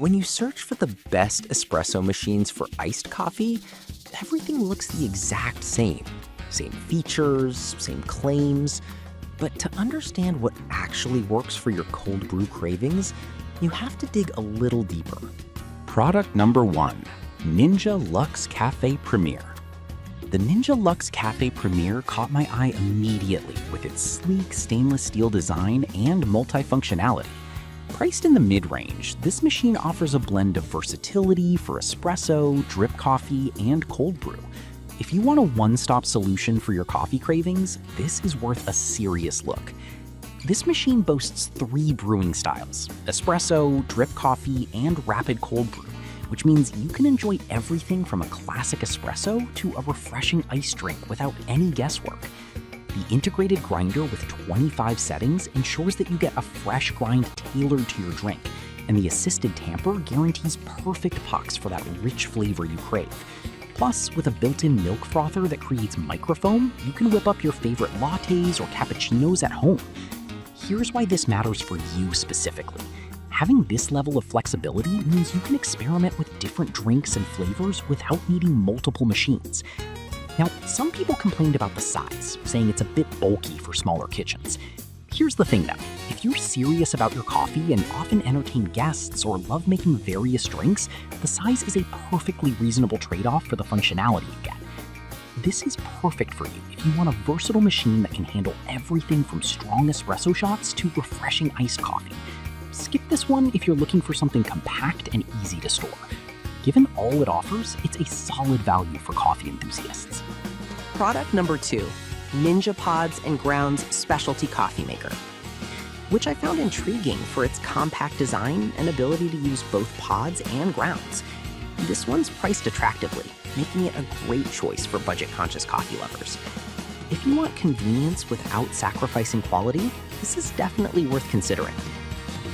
When you search for the best espresso machines for iced coffee, everything looks the exact same. Same features, same claims. But to understand what actually works for your cold brew cravings, you have to dig a little deeper. Product number 1, Ninja Luxe Cafe Premier. The Ninja Luxe Cafe Premier caught my eye immediately with its sleek stainless steel design and multifunctionality. Priced in the mid-range, this machine offers a blend of versatility for espresso, drip coffee, and cold brew. If you want a one-stop solution for your coffee cravings, this is worth a serious look. This machine boasts 3 brewing styles: espresso, drip coffee, and rapid cold brew, which means you can enjoy everything from a classic espresso to a refreshing iced drink without any guesswork. The integrated grinder with 25 settings ensures that you get a fresh grind tailored to your drink, and the assisted tamper guarantees perfect pucks for that rich flavor you crave. Plus, with a built-in milk frother that creates microfoam, you can whip up your favorite lattes or cappuccinos at home. Here's why this matters for you specifically. Having this level of flexibility means you can experiment with different drinks and flavors without needing multiple machines. Now, some people complained about the size, saying it's a bit bulky for smaller kitchens. Here's the thing though, if you're serious about your coffee and often entertain guests or love making various drinks, the size is a perfectly reasonable trade-off for the functionality you get. This is perfect for you if you want a versatile machine that can handle everything from strong espresso shots to refreshing iced coffee. Skip this one if you're looking for something compact and easy to store. Given all it offers, it's a solid value for coffee enthusiasts. Product number 2, Ninja Pods and Grounds Specialty Coffee Maker, which I found intriguing for its compact design and ability to use both pods and grounds. This one's priced attractively, making it a great choice for budget-conscious coffee lovers. If you want convenience without sacrificing quality, this is definitely worth considering.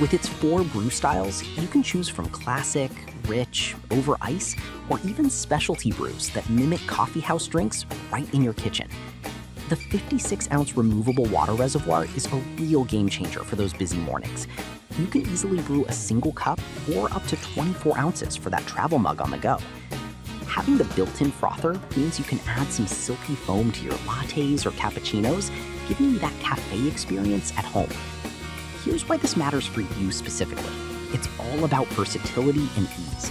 With its 4 brew styles, you can choose from classic, rich, over ice, or even specialty brews that mimic coffeehouse drinks right in your kitchen. The 56-ounce removable water reservoir is a real game changer for those busy mornings. You can easily brew a single cup or up to 24 ounces for that travel mug on the go. Having the built-in frother means you can add some silky foam to your lattes or cappuccinos, giving you that cafe experience at home. Here's why this matters for you specifically. It's all about versatility and ease.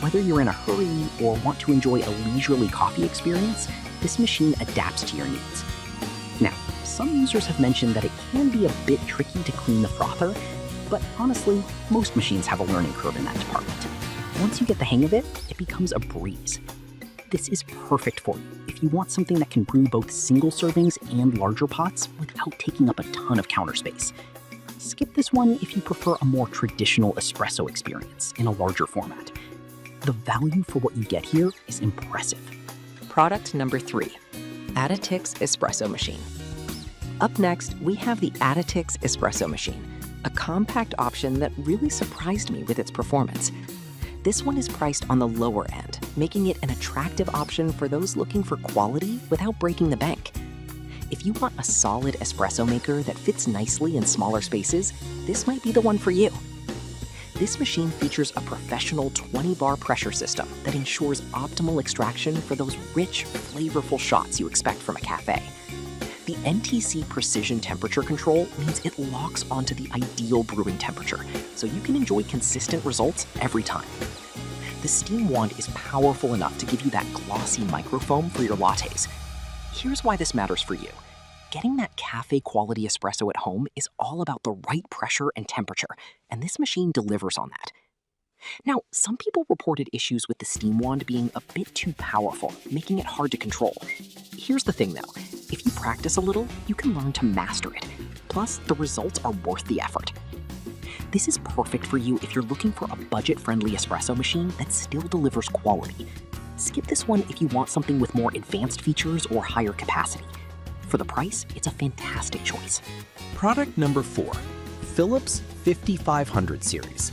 Whether you're in a hurry or want to enjoy a leisurely coffee experience, this machine adapts to your needs. Now, some users have mentioned that it can be a bit tricky to clean the frother, but honestly, most machines have a learning curve in that department. Once you get the hang of it, it becomes a breeze. This is perfect for you if you want something that can brew both single servings and larger pots without taking up a ton of counter space. Skip this one if you prefer a more traditional espresso experience in a larger format. The value for what you get here is impressive. Product number 3, Aliexpress Espresso Machine. Up next, we have the Aliexpress Espresso Machine, a compact option that really surprised me with its performance. This one is priced on the lower end, making it an attractive option for those looking for quality without breaking the bank. If you want a solid espresso maker that fits nicely in smaller spaces, this might be the one for you. This machine features a professional 20-bar pressure system that ensures optimal extraction for those rich, flavorful shots you expect from a cafe. The NTC precision temperature control means it locks onto the ideal brewing temperature, so you can enjoy consistent results every time. The steam wand is powerful enough to give you that glossy microfoam for your lattes. Here's why this matters for you. Getting that cafe-quality espresso at home is all about the right pressure and temperature, and this machine delivers on that. Now, some people reported issues with the steam wand being a bit too powerful, making it hard to control. Here's the thing though, if you practice a little, you can learn to master it. Plus, the results are worth the effort. This is perfect for you if you're looking for a budget-friendly espresso machine that still delivers quality. Skip this one if you want something with more advanced features or higher capacity. For the price, it's a fantastic choice. Product number 4, Philips 5500 series.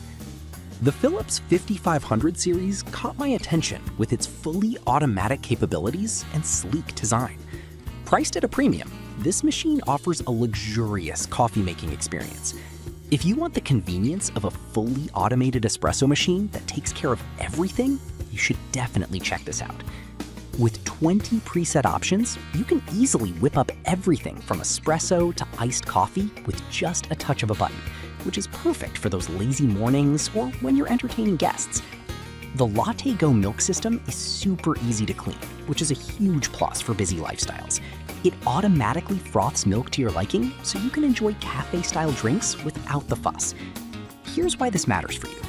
The Philips 5500 series caught my attention with its fully automatic capabilities and sleek design. Priced at a premium, this machine offers a luxurious coffee-making experience. If you want the convenience of a fully automated espresso machine that takes care of everything, you should definitely check this out. With 20 preset options, you can easily whip up everything from espresso to iced coffee with just a touch of a button, which is perfect for those lazy mornings or when you're entertaining guests. The Latte Go milk system is super easy to clean, which is a huge plus for busy lifestyles. It automatically froths milk to your liking, so you can enjoy cafe-style drinks without the fuss. Here's why this matters for you.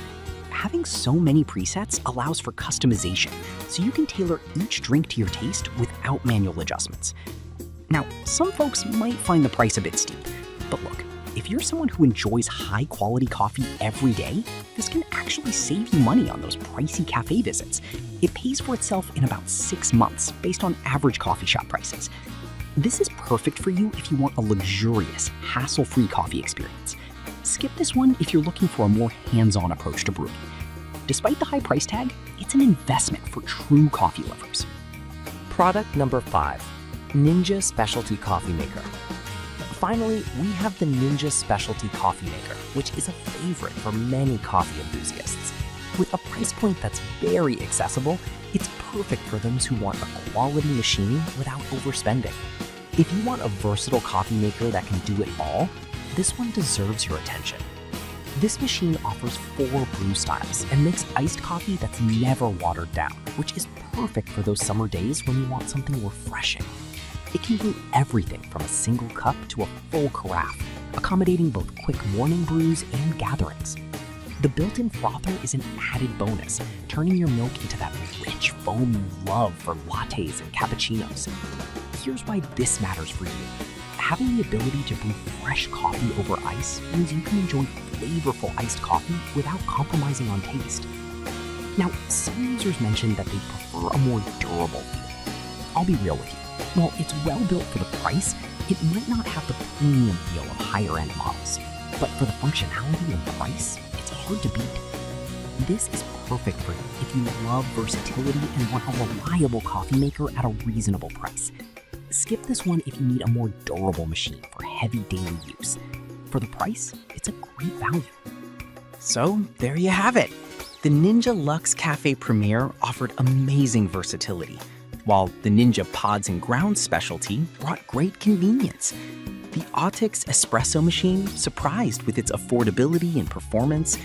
Having so many presets allows for customization, so you can tailor each drink to your taste without manual adjustments. Now, some folks might find the price a bit steep, but look, if you're someone who enjoys high-quality coffee every day, this can actually save you money on those pricey cafe visits. It pays for itself in about 6 months based on average coffee shop prices. This is perfect for you if you want a luxurious, hassle-free coffee experience. Skip this one if you're looking for a more hands-on approach to brewing. Despite the high price tag, it's an investment for true coffee lovers. Product number 5, Ninja Specialty Coffee Maker. Finally, we have the Ninja Specialty Coffee Maker, which is a favorite for many coffee enthusiasts. With a price point that's very accessible, it's perfect for those who want a quality machine without overspending. If you want a versatile coffee maker that can do it all, this one deserves your attention. This machine offers 4 brew styles and makes iced coffee that's never watered down, which is perfect for those summer days when you want something refreshing. It can brew everything from a single cup to a full carafe, accommodating both quick morning brews and gatherings. The built-in frother is an added bonus, turning your milk into that rich foam you love for lattes and cappuccinos. Here's why this matters for you. Having the ability to brew fresh coffee over ice means you can enjoy flavorful iced coffee without compromising on taste. Now, some users mentioned that they prefer a more durable feel. I'll be real with you. While it's well built for the price, it might not have the premium feel of higher-end models. But for the functionality and price, it's hard to beat. This is perfect for you if you love versatility and want a reliable coffee maker at a reasonable price. Skip this one if you need a more durable machine for heavy daily use. For the price, it's a great value. So there you have it. The Ninja Luxe Cafe Premier offered amazing versatility, while the Ninja Pods and Grounds specialty brought great convenience. The Aliexpress Espresso machine surprised with its affordability and performance.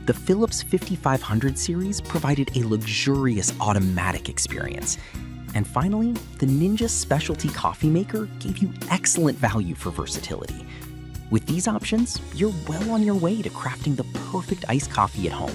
The Philips 5500 series provided a luxurious automatic experience. And finally, the Ninja Specialty Coffee Maker gave you excellent value for versatility. With these options, you're well on your way to crafting the perfect iced coffee at home.